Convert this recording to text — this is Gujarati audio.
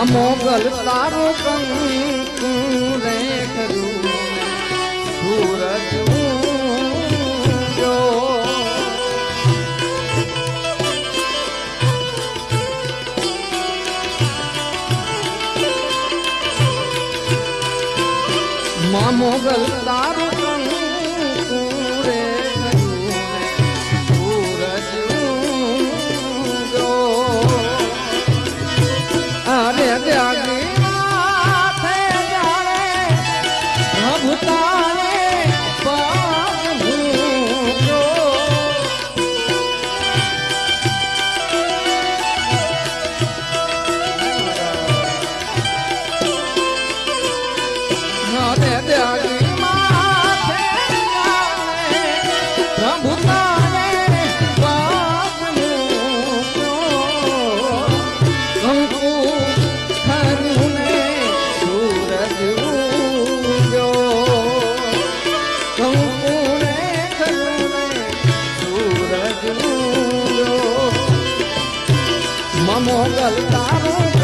મોગલ તારું કંકુ રે ખરું સૂરજ જો મોગલ તારું કંકુ રે ખરું સૂરજ જો અરે જાગી મોગલ તારું